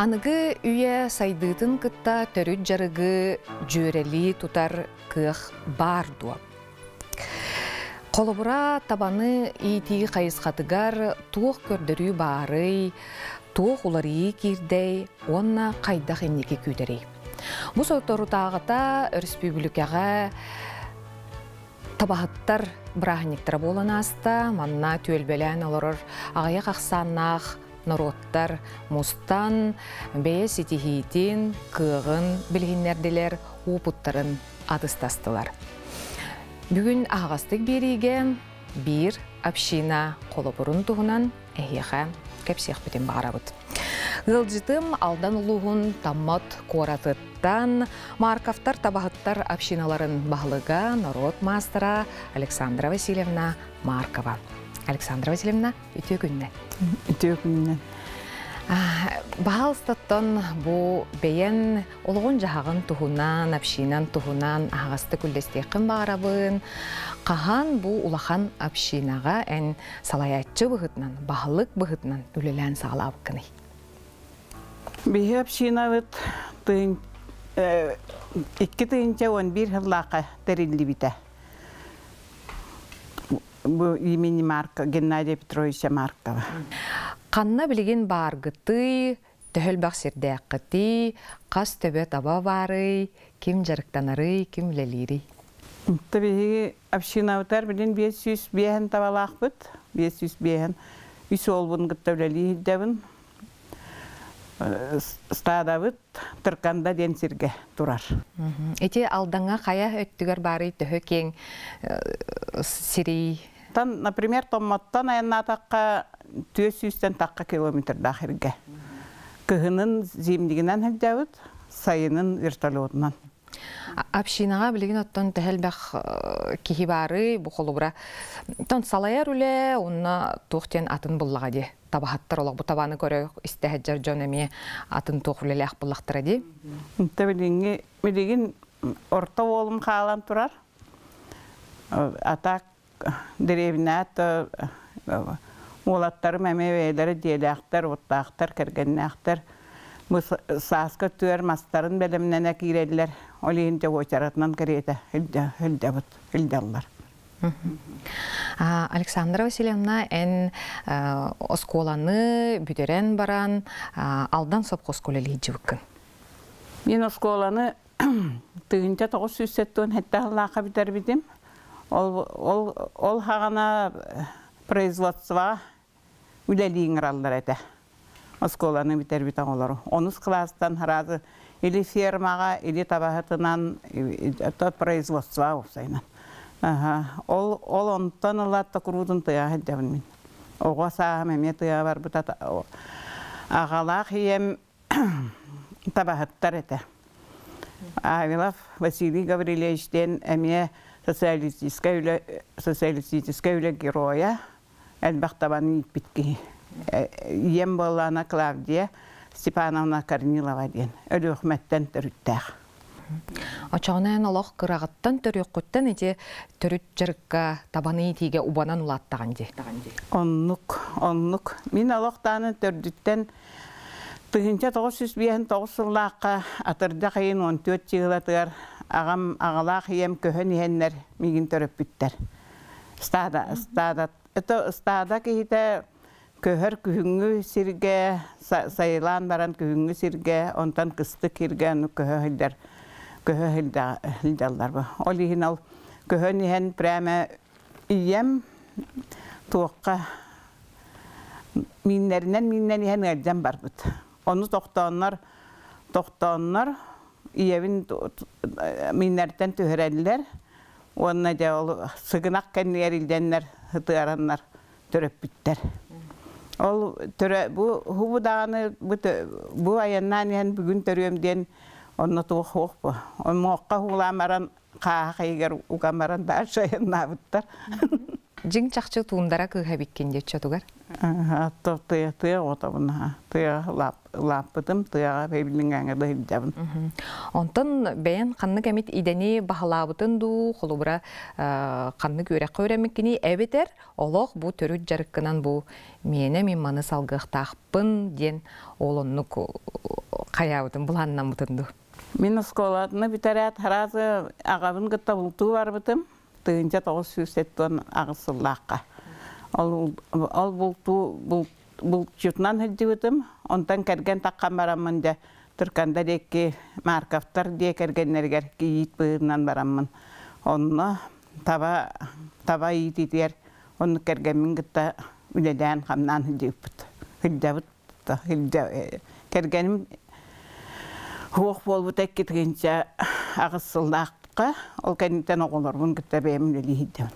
Anıgı üye saydıtın kıtta törüt jarıgı jöreli tutar kıh bar duap. Kolobura tabanı iti kayısqatıgar tuğ kördürü barı, tuğ uları kirdey, onna kayda enneki küderi. Bu soytoru tağıta Respublikaga tabahattar brahniktara bolan asta, manna tölbelen olurur, ağaya qaqsannaq, narottar, mustan, beye sitihitin, kığın bilginlerdiler, uputtарын adıstastılar. Bugün ağastık birige bir община kolopurun tuğunan ehiyağa kepsiyaq biten bağırabıd. Gılcıtım aldan uluğun tammat koratıttan markaftar tabahıttar общиналарын bağlıga narot mastera Aleksandra Vasilyevna Markova. Aleksandra Vasilyevna, ütü günne. Ütü günne. Bağılstattan bu beyen oluğun jahağın tuğunan, общинан tuğunan ağasты küllesteqin bağırabın. Qahan bu ulağan общинаға en salayatçı bıhıtnan, bağlılık bıhıtnan ülelen sağlabıqını. Bihi община iki tığınca 11 yıllaqa terilli bite. Bu imeni Marka, Gennadiy Petrovich Markova. Qanna bilgin bargıtı, töhölbaq serdaqıtı, qas töbe taba barı, kim jarıktanarı, kim leliri. Tabii община utar bilin 500 bihen tabalaqbıt, 500 bihen. Üs olbun gıttavlali devin. Stadabıt, Tırkanda densirge durar. Eti aldanga qaya öttüger barı töhö ken siri. Например, Томматтан аянна таққа 400-тен таққа километр дақырге. Кыһынын земдигинен хәлдәбит, сайынын вертолетынан. Общинаға білген оттан тәхелбәқ кихи бары бұ қолыбыра. Тон салаяр үлі, онна тоқтен атын бұллаға де. Табахаттар олақ бұ табаны көрі істәхәджар жон әме атын тоқ үлелі ақ бұллақтыра де. Білген орта олым қалан тұрар. Атақ деревнат олаттары мәмевейлері деляқтар, оттақтар, кіргеннақтар. Сасқа түер мастарын бәлімнен әкирелілер. Олейінде очаратынан кіреті үлдәлілер. Александра Васильевна, ән осколаны бүдерен баран, алдан сопқы осколелі жүвіккін? Мен осколаны түгінче 900-тен әтті аллаға бітер бідім. Ол хағана производства үлелейін ралдар әті. Осколаны бітер бітен олары. 10 класстан харазы или фермаға, или табағытынан производства олсайнан. Ол онтан ұлатты құрудың тұяғы әддәбін мен. Оға сағым әме тұяғы бар бұта ағалақ ем табағыттар әті. Авилов Василий Гаврилевичтен әме социалистическая героя әлбақтабаны итпіткі. Ем болана Клавдия Степановна Корнилова ден. Өлі өкметтен түріттәқ. Очағынан олақ қырағыттан түрі құттан әте түріт жырыққа табаны етеге ұбанан ұлаттаған де. Оннық. Мен олақтаны түрдіттен Тыгынча 909 жыллаққа атырда қайын 14 жылатығар ағам ағалақ ем көхін ехенлер меген төріп бүттер. Стада кейті көхір күхіңі сірге, сайылан баран күхіңі сірге, онтан қысты керге көхі хілдалар бұл. Ол ехін ал көхін ехен прәмі ием туыққа миннен ехен әлден бар бұд. Onu toxtanlar iyevin minlerden tühüreliler. Onunla da sığınak kendiler ildenler, hıtıyaranlar töröp bitler. Bu dağını bu ayandan bugün törüyorum diyen onu tuğuk hoq bu. Onu muhakka hulamaran, kağa kayıgar ukamaran da aşağıya nabıtlar. жин чакчы туындара кыхабиккен дече тугар. Атта тыя отабына. Тыя лаппытым, тыяга бейбилингәңгә дәһилдәбен. Онтон бәян канны кемит идени баһалабытын ду, холубра канны көрәк көрәмеккени әбетер, олох бу төрүт жарыккынан бу мене мен маны салгыктакпын ден олоннук каябытын буланнан бутынду. Мен школаны битерәт харазы агабын гытта булту барбытым. Тыгынча 907 агысыллакка. Ол булту булчутнан хилдибитим. Онтан керген таккан бараммын да Түрканда деки маркафтар дие кергеннергер кийит быырынан бараммын. Онно таба ититер онны кергенмин гытта үледен камнан хилдибит. Хилдабыт кергеним хуох болбут экки тыгынча агысыллакка ол кенитен оголорбун гытта бемин лихидден.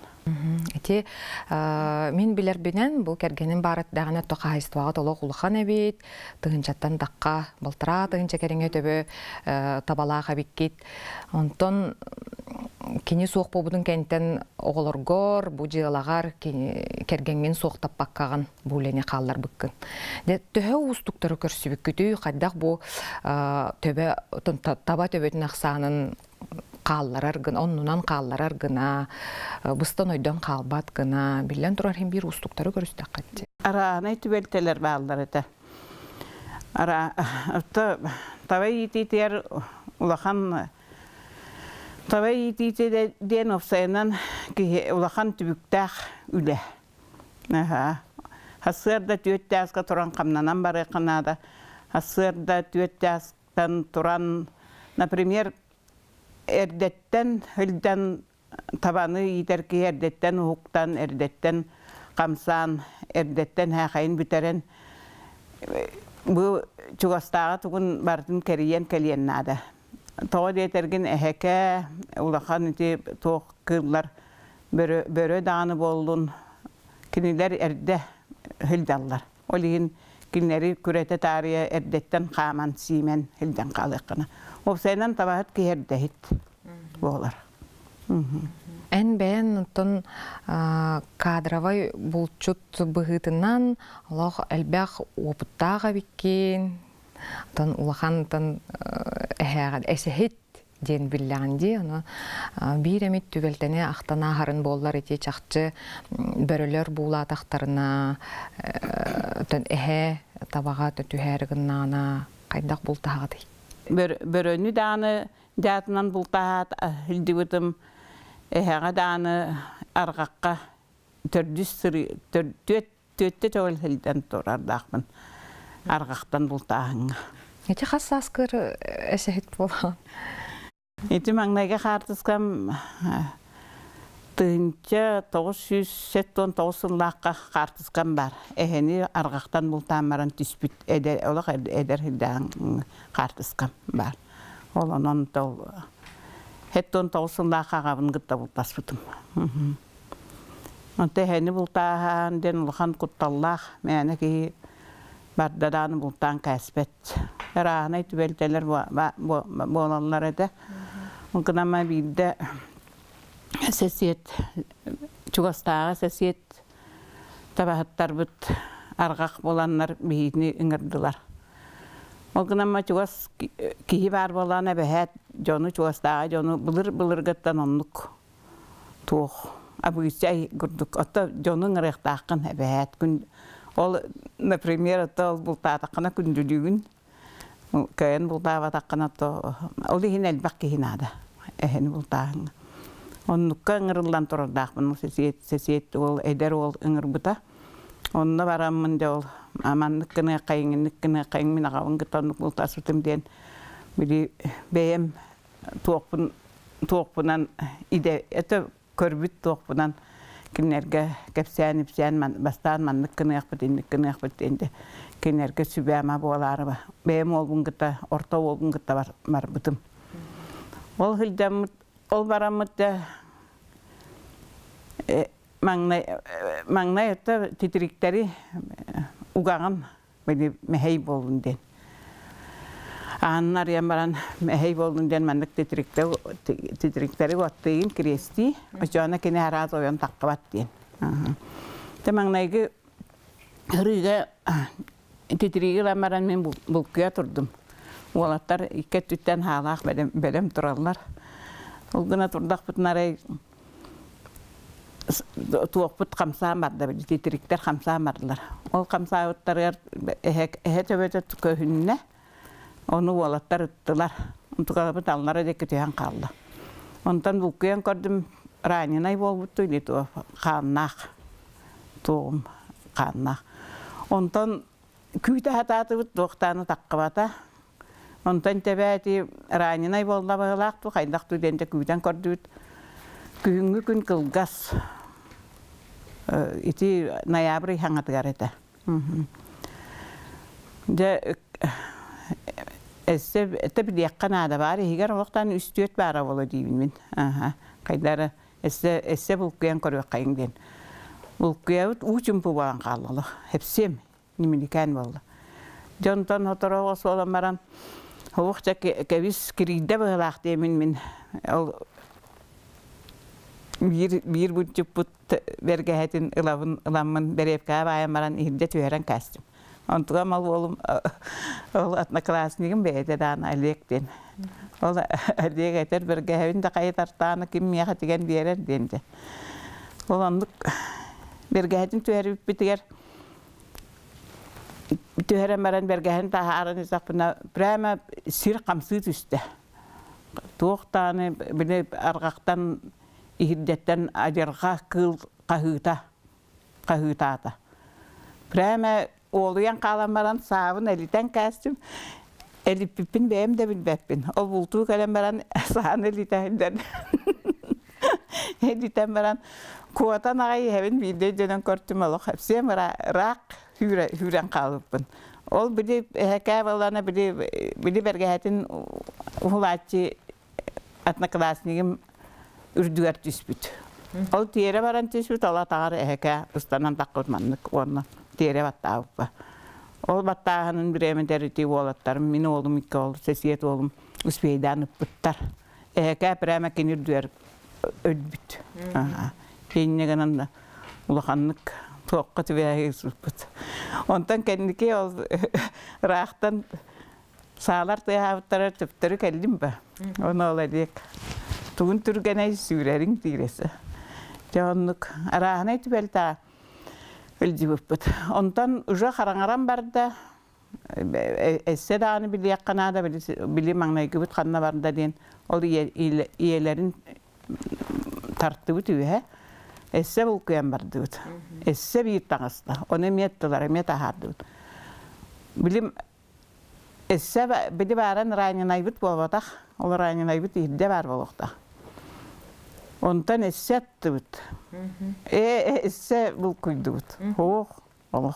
Эти мен билер бенен бу кергенин барат дагана токайствага толок улхан эбит, тыгынчаттан дакка былтыра тыгынча кереңе төбө табалага биккит. Онтон кини суок болбудун кенттен оголоргор бу жылагар кергенген суок таппаккаган булене каллар быккын. Де төһө устуктары көрсүбүккүтү кайдак бу төбө таба төбөтүн аксанын қалларар гына, оннунан қалларар гына, быстан ойдан қалбат гына, билен турар хем бир устуктары көрүстөк катты. Ара найтүбелтелер баалдар эте. Ара табай ититер улахан табай итите ден офсайнан ки улахан түбүктак үле. Хасырда түөттәскә туран камнанан бары кынада. Хасырда түөттәстән туран, например, эрдеттен хылдан табаны итерки эрдеттен уктан эрдеттен камсан эрдеттен хакайын битерен бу чугастага тугун бардын кериен келиеннада. Тоо детерген эхеке улахан ити тоқ кырлар бөрө даны болдун кинилер эрде хылдаллар. Олигин кинleri күрете тария эрдеттен каман симен хылдан калыкына. Обсайнан табахат киердехит болар. Эн бен тон кадровой булчут быгытынан Аллах элбах опыттага биккен. Тон улахан тон эсехит ден билlanди, аны биремит түбелтене актана харын боллар эти чакчы бөрөлөр була тактарына тон табага түһәргыннана кайдак бултагы. Бөрөнү даны датынан бултаат хилдибитим эһага даны аргакка төттө төгөл хилден турардакмын аргактан бултааңа. Эти хассаскыр эсехит болған. Эти маңнайга картыскам тынча 979 лакка картыскам бар. Эхени аргактан бултаамаран түспүт эдер хилдан картыскам бар. Олонон тол хеттон 9 лакка габын гытта бултаспытым. Онте хени бултаан ден улхан кутталлах менеки бардадан бултан каспет. Раны түбелтелер болалар эде. Онкунама билде сесиет чугастага сесиет табахаттар бут аргак боланнар бийни иңирдылар. Онкунама чугас кии бар болана бехет жону чугастага жону былыр-былыргаттан оннук туох. Абыйчай гурдук ата жону ңырыктакын бехет күн ол, например, ата ол бултатакына күндүлүгүн кайын бултава такына то ол ихин элбак кихинада. Эхен бултаң. Оннукка ыңырылдан турардакмын сесиет ол эдер ол ыңырбыта. Онна бараммын де ол аманныккыны кайың мен агабын гытаннык бултасытым ден били бейем туокпунан иде это көрбүт туокпунан кинерге кепсән бастан манныккыны акпыт энде кинерге сүбәма болары ба. Бейем ол бунгыта орта ол бунгыта бар бытым. Ол хилдем ол бараммыт да маңнай өтті титриктері уғағын мәхей болдың ден. Ағаннар ен баран мәхей болдың ден мәндік титриктері өттігін крести, өжуана кені әраз ойын таққыбат ден. Tamangnaygı hırıga titriği lamaran men bulkuya turdum. Olatlar iki tütten halaq belem turallar. Ol gına turdak putnaray tuoqput qamsa marda titrikler qamsa mardılar. Ol qamsa uttarlar ehe töbete köhünne onu olatlar uttular. Untuqalapıt alnara deketihan qaldı. Ondan bulkuyan gördüm ranynay bolbuttu tu qannaq. Tuğum qannaq. Ondan küyte hatatı doktanı taqqabata. Ondan tebeti ranynay bolda bağlaqtu qaydaqtu dente küyten gördüt. Küngü gün kılgas. Iti noyabr hangatgar ete. De esse bir yakkanada var. Higar oqtan üstüet bara bola diyim min. Qaydara esse bulkuyan koruq qayıngden. Bulkuyavut uçum puban qallı. Hepsim nimilikan boldu. Jontan hotoro solamaran hoqta kevis kiride bağlaq demin min. Bir buçuk put bergehetin ılamın berepka bayamaran ihde tüyeren kastim. Ontuğa mal oğlum ol atma klasnigim beyde dan alekten. Ol alek eter bergehetin de kaytartana kim miya digen diğer dende. Olanlık bergehetin tüyeri bitiger. Tüyeren maran bergehetin taharan isaqpına prema sir qamsıt üstte. Tuğtane bile arqaqtan ihiddetten ajarqa kıl qahıtata. Prema oğluyan qalamaran savun eliten kastim. Elipipin benim de bilbepin. O bultuğu kalamaran sağın eliten. Eliten maran kuatan ağayı hevin bilde dönen kortum oluq. Hepsiyem raq hüren qalıpın. Ol bili hekavalarına bili bergehetin uhulatçı atna klasnigim ürdüger tüspüt. Ol tiyere baran tüspüt ola tağar eheke ustanan taqqutmanlık onu tiyere battağıppa. Ol battağının bir emin deriti oğlatlarım, min oğlum iki oğlu, sesiyet oğlum uspeydan üppüttar. Eheke bir emekin ürdüger ödbüt. Yine ganan da ulaqanlık toqqatı veya üspüt. Ondan kendiki ol raqtan sağlar tıyavıttara tüptörü keldim ba. Onu oladik. Tuğun türgenay sürerin diresi. Canlık arağına tübelta öldübüpüt. Ondan uca qarangaran barda esse dağını bili yaqqanada bili mağnay gübüt qanna barda den ol iyelerin tarttıbı tühe. Esse bulkuyan barda büt. Esse bir tağısda. Onu emiyettiler, emiyet ahardı büt. Bilim esse bili baran ranyanay büt bolbataq. Ol ranyanay büt ihde bar boluqta. Ondan esse attı büt. Esse bulkuydu büt. Hoğ, oluq.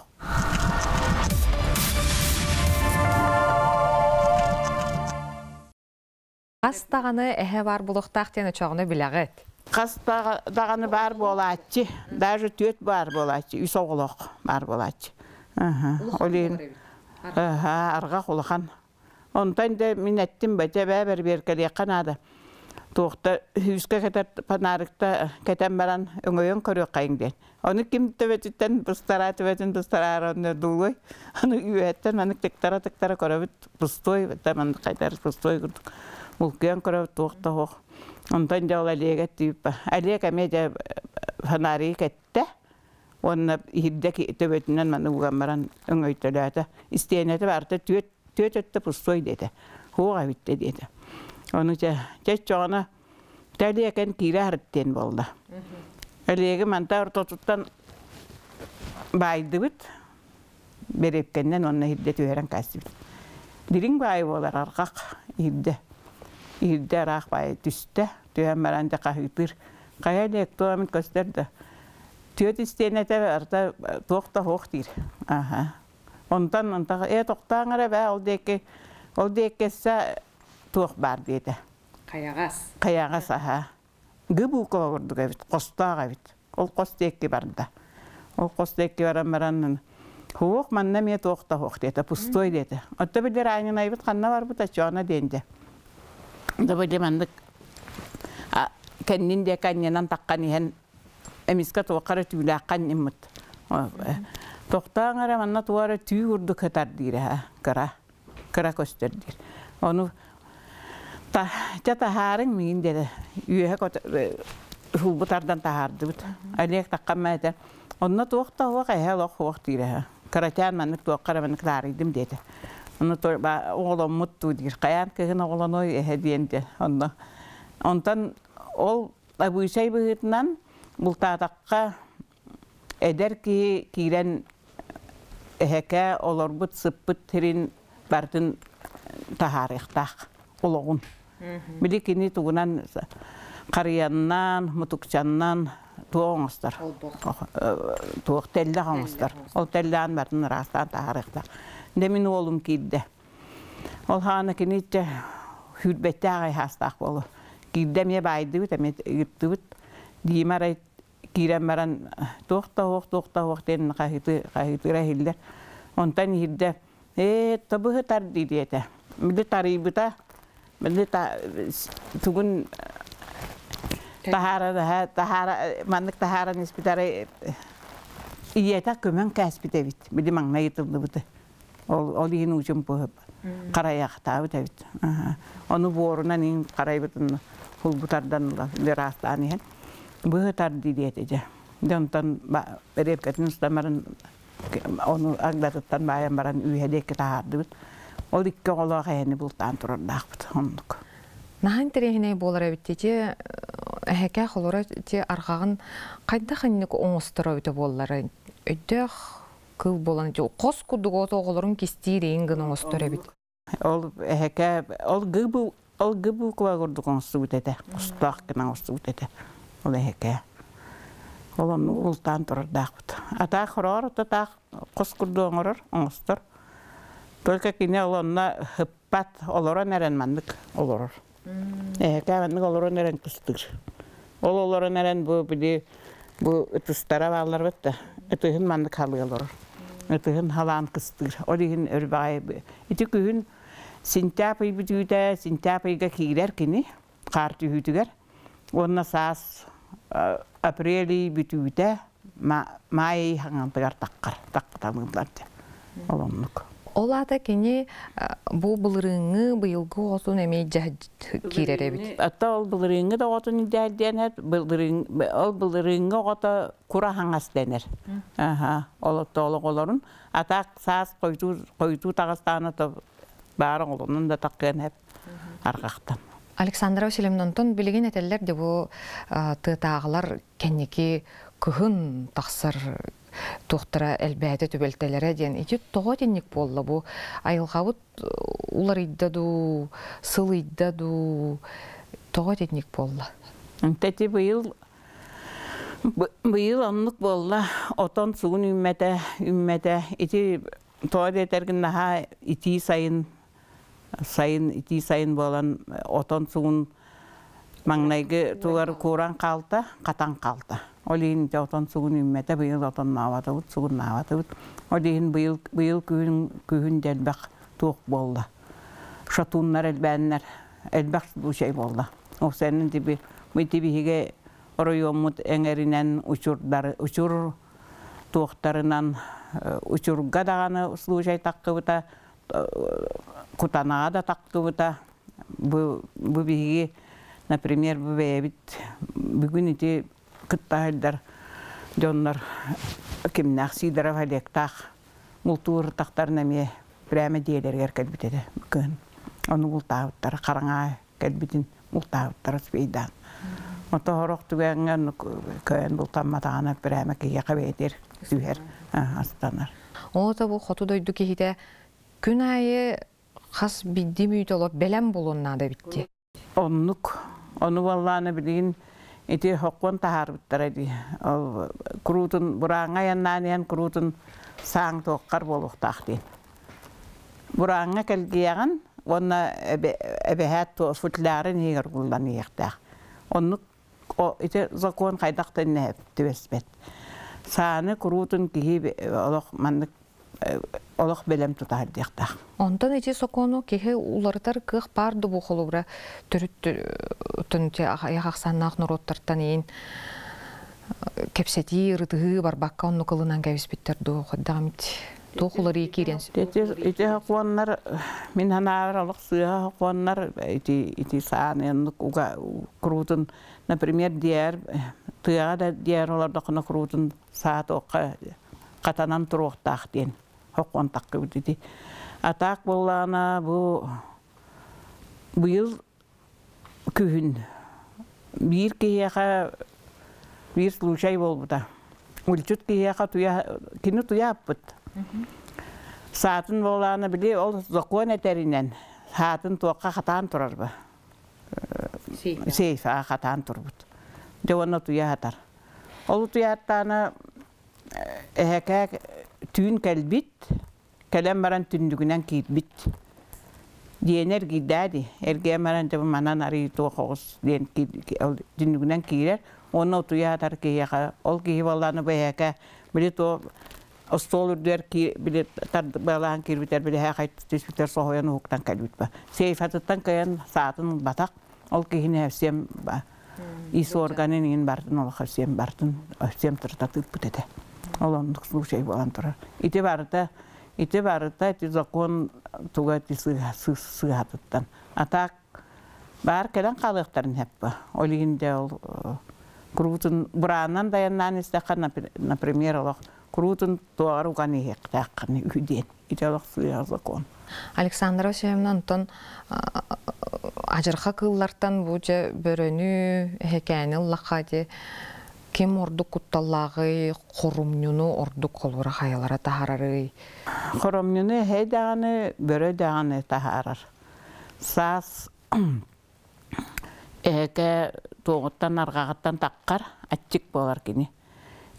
Qas dağını ehe var buluqtaq dene çoğunu biləğət. Qas dağını bar bolatçı. Даже tüet bar bolatçı. Üs oğuluq bar bolatçı. Oleyin. Arqa quluqan. Ondan da min ettim bəcə bəbər berkeli qanada. Tuğda hüske kadar panarıkta keten baran öngöyen körüyor kayıngen. Onu kim tüvetitten bustara onu duluy. Onu üyetten onu tıktara körüvüt bustoy. Tamam kadar bustoy kurduk. Bulkuyan körüvüt tuğda hoğ. Ondan da ola liyeget deyip. Aliyek amece panarıyı kette. Onu hiddeki tüvetinden bana uğamaran öngöytölüğüte. İsteyenete vardı tüet ötte bustoy dedi. Hoğa bitti dedi. Onu çoğuna təliyəkən kire haritten boldu. Öleyge manta ortotuttan baydı bit. Berepkenden onunla hidde tüyeren kastı bit. Dirin bayı bolar arqaq hidde. Hidde araq bayı tüste. Tüyen baranda qahıtır. Qayalek tuğamit gösterdi. Tüyet istenete varda toqta hoq dir. Ondan toqtağına bə ol dekkesse tuğ bar dedi. Qayağas aha. Gıbu kovurdu gavit, qostağa gavit. Ol qostekki barda. Ol qostekki baran hoğ manna me toqta hoq dedi, pustoy dedi. Otta bilir aynen ayıbıt qanna var bu da çoğuna dendi. Da bilir mandık kendin de kanyanan taqqan ihan эмискә туаккара түләккән ниммит. Тоқтаңара манна туара түй урду катар дирә, кара көстөрдир. Оны тахарың мин деде. Үйе хулбутардан тахарды бит. Алек таккаммата. Онна туакта вака хелох вактирә. Каратан маннык туаккара маннык тарыдым деде. Оны оғлам мұтту дир. Қаян кегін оғлан ой әдиенде. Онтан ол абуйсай бұғытынан бұл татаққа әдер кейрен әхәкә олар бұт сыппыт тірін бардың тахарықтақ олығын. Білі кені туғынан қарияннан, мұтықчаннан туғыңыздар. Туғық тәлді қаңыздар. Ол тәлдіған бардың растан тахарықтақ. Demin oğlum giddi. Ol hana kinitçe hürbette hastaq bolu. Giddem ye baydı bit, emet gitti bit. Diğmer kirem baran tohta den kahitı rahiller. Ondan hidde. Tabuh tar diyete. Mili taribita, mili tugun tahara manlık tahara nispitare iyeta kömen kaspite bit. Mili mangna yitıldı bit. Ол иһин учум пыһып караяктабы табит. Оны борунан ин карайбытын хулбутардан лерастан иһин быһытар дидиете. Донтан берепкатын стамарын оны агдатыттан баян баран үйһедек таардыбыт. Ол икки олоо хайны бултан турардакпыт ондук. Нахан терехине болар биттети эһеке холора те аргагын кайда ханник оңостора өтө боллары. Өдөх кыл болан жо кос кудугото оголорун кистирин гын остор эбит. Ол эһеке ол гыбу квагорду конструктете. Остак гына конструктете. Ол эһеке. Олон ултан турдакпыт. Ата хорор та кос кудугорор остор. Только кине олонна хыппат олорон эрен мандык олорор. Эһеке мандык олорон эрен кыстыр. Ол олорон эрен бу биди бу тыстара баллар бетте. Этехин мандык халыялар. Этехин халан кыстыр. Олихин өрбай. Ити күн сентябрь бүтүдө, сентябрьга кирер кини, кар түгүтүгөр. Онна саас апрель бүтүдө, май хангантыгар тактамырларды. Олоннук. Олата кини бу былырыңы быйылгы отун эме кирер эбит. Ата ол былырыңы да отун дәрденер, ол былырыңы ота кура хангас денер. Ол тологолорун ата саас койду тагыстаны да бары олунун да таккан хеп аргактан. Александра Васильевнантон билеген этеллер де бу тытагылар кенники күһүн таксыр тоқтыра әлбәді төбелтелері ден. Ити тоға денник болла бұ. Айылғауыт улар иддаду, сыл иддаду, тоға денник болла. Тәті бұйыл аннық болла. Отон суғын үммәті. Ити тоға детергін наға ити сайын болан отон суғын маңнайғы туғар көран қалды, қатан қалды. Олин жаутан сугун үммәтә быйыл отан маватыбыт, сугун маватыбыт. Олин быйыл күһүн дәлбәк тук болла. Шатуннар әлбәннәр, әлбәк бу шей болла. О сенин тиби, митибиге оройомут эңеринен учур туктарынан учурга даганы случай таккыбыта, кутанага да таккыбыта. Бу биге, например, бу бебит бүгүн ити кыттайдар жоннар кимнах сидеров алектах мултур тактар неме прямо диелергер калбитеде күн оны мултауттар караңа калбитин мултауттар спейдан моторок туганган көн бултамматана прямо кие кабетер сүхер астанар ота бу хоту дойду кихите күн айы хас бидди мүйтолоп белем болунна да битти оннук оны валланы билин ити хоккон тахарбыттар ди. Крутун бураңа яннан крутун саң тоққар болуқтақ ден. Бураңа келгияған, онна әбәхәт футларын егер құлдан егтақ. Онны ити закон қайдақтан нәп төбеспет. Саны крутун кихи олық белем тұтар дектақ. Ондан ити сокону кихи улартар кых барды бұқылуғыра түріттін те аяқсаннақ нұроттартан ең кепсети рытыгы барбакка онну кылынан кәбиспиттер ду ходдамит тухулары киренс. Ите хакуаннар мин ханаар алык сыа хакуаннар ити саанын уга крутун, например, диар тыга да диар оларда кына крутун саат окка катанан туруктак ден хакуан таккы бити. Атак боллана бу быйыл күн бир кияка бир случай болбута. Улчут кияка туя кини туяппыт. Саатын боллана биле ол закон этеринен саатын туакка катан турарбы. Сейфа катан турбут. Жона туятар. Ол туяттаны эхекек түйін кәлбит, кәлем баран түндігінен кейбит. Диенер гиддәді, әрге маран жабы манан арый туа қоғыз түндігінен кейлер, оны туятар кейеға, ол кейі боланы бәйәке, білі туа стол үрдер білі балаған кербітер, білі әқайт түспіктер соғойаны ұқтан кәлбит ба. Сейфатыттан кәйін саатын батақ, ол кейіне әвсем ба. Ис органын ең бардың, ол әвсем бардың, әвсем тұртатып бұтеді. Ол ондық случай болан тұрар. Ите барыта, ити закон туға сыйатыттан. Атак бар кәлен қалықтарын әппі. Ол егінде ол күрутын бұранан даяннан істеқан, например, олық күрутын туағар ұған ек тәққаны үйден. Ите олық сыйа закон. Александра Васильевна, онтон ажырға кыллартан бұжа бөріні хекәні лақаде кем ордук кутталлағы қорумнюну ордук қолура қаялара тахарары? Қорумнюну хейдағаны бөрі дағаны тахарар. Сас әке тоғыттан арғағыттан таққар, әтчік болар кені.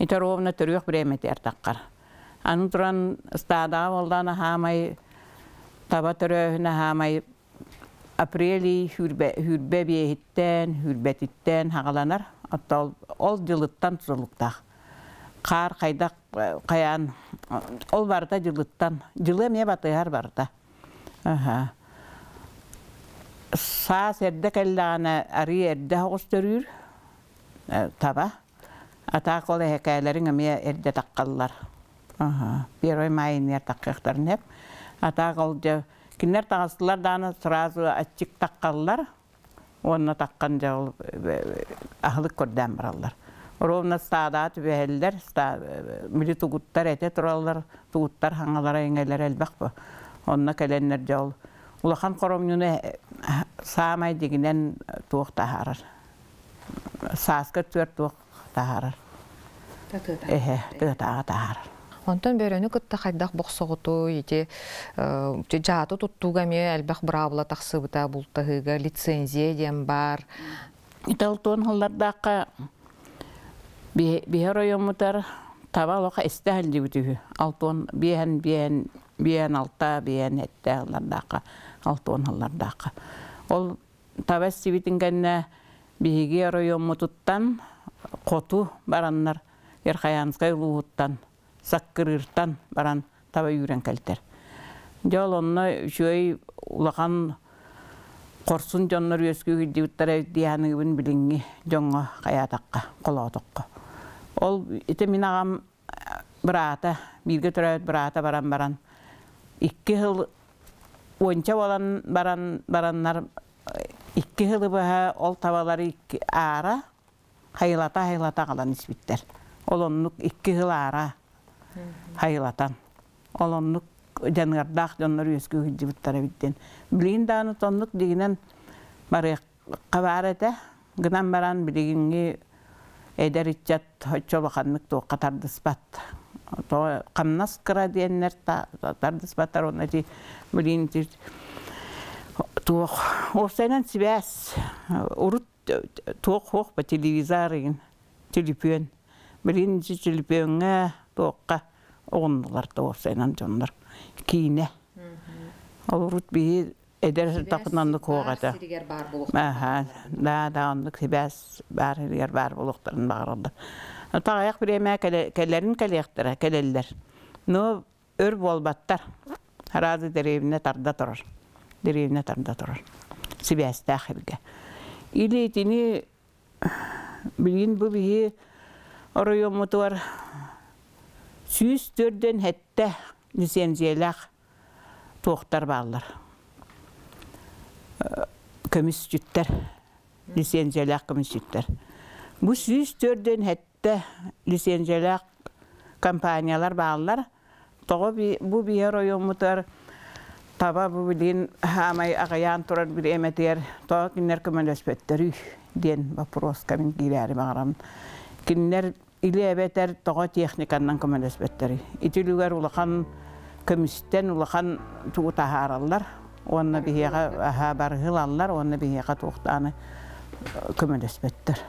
Итер оғына түріқ біреметер таққар. Аны тұран стадаға болданы хамай, таба түріғіне хамай, апрели хүрбе бейхіттен, хүрбетіттен хағаланар. Ол жылыттан тұзылықтақ. Қар қайдақ қаян, ол барда жылыттан. Жылы ме батығар барда. Саас әрді кәлдағаны арый әрді хоғыз түрір, таба. Атақ ол әкәлерін әме әрді таққалылар. Bir ой майын ер таққықтарын әп. Атақ ол кінер тағыстылар даны сразу әтчік таққалылар. Онына таққан жауыл ақылық көрден баралар. Оровна стадат бәлдер, мүлі туғыттар әте тұралар, туғыттар хаңалара еңелер әлбақ бұл. Онына кәленлер жауыл. Улахан қоромнуны саамай дегінен туық тахарар. Саскы түр туық тахарар. Тұғытаға тахарар. Онтон бөрөні күтті қайдақ бұқсығыту, жаты тұттуға ме әлбәқ бұрабыла тақсыбыта бұлттығыға лицензия дем бар. Италтуын ғылдардаққа бейер ойымытар табалыға істі әлді бүтігі. Алтуын бейен алта, бейен әтті ғылдардаққа, алтуын ғылдардаққа. Ол табас сибетін кәнне бейгер ойымытыттан қоту бараннар, ерқаянызға ұлуғыттан. Саққырыртан баран таба үйрен кәлтер. Жол онына жөй улақан қорсын жонлар өскі үддеуттара дияны үбін біліңі жоңға қаятаққа, қолауытыққа. Ол ете мен ағам бірата, бірге түрәуіт бірата баран. 2 жыл ойынша болан бараннар 2 жылы бұға ол табалары ара қайлата қалан іспіттер. Ол онлық 2 жыл ара хайылатан. Олонлық жанғардақ жонлар өскі үддебіттара біттен. Білейін дағыны тонлық дегінен бары қабар әті, ғынан баран білегінге әдер итчат хочолақанлық тоққа тардыспат. Қамнас қыра дейінлер тардыспаттар оны де білейін тоқ. Осайнан сібәс ұрыт тоқ хоқ ба телевизарығын, телепен. Білейін телепенге тоққа оғындылар тоқсайнан жонлар кейіне. Ол ұрыт бейі әдер тақынанды қоғады. Да, ондық себәс бәрілер бар болуқтарын бағырылды. Тағаяқ біреме кәлерін кәлеқтірі, кәлелдер. Но өр болбаттар. Разы деревіне тарда тұрыр. Себәсті ақырға. Или етіні білген бұл бейі Оройомутуар сүйіс төрден хәтті лицензиялақ тоқтар бағылар. Көміс жүттер, лицензиялақ көміс жүттер. Бұ сүйіс төрден хәтті лицензиялақ компаниялар бағылар. Тоғы бұ бейер ойомутуар таба бұ білін хамай ағаян тұрар бір әметер тоғы кінер көмелеспеттері ден вопрос кәмін кейләрі бағарамын. Киннер или әбәтер тоға техниканнан көмелеспеттері. Итілігер ұлақан көмістен ұлақан туғы тахаралар. Онна бейеға барғыл алылар, онна бейеға туқтаны көмелеспеттер.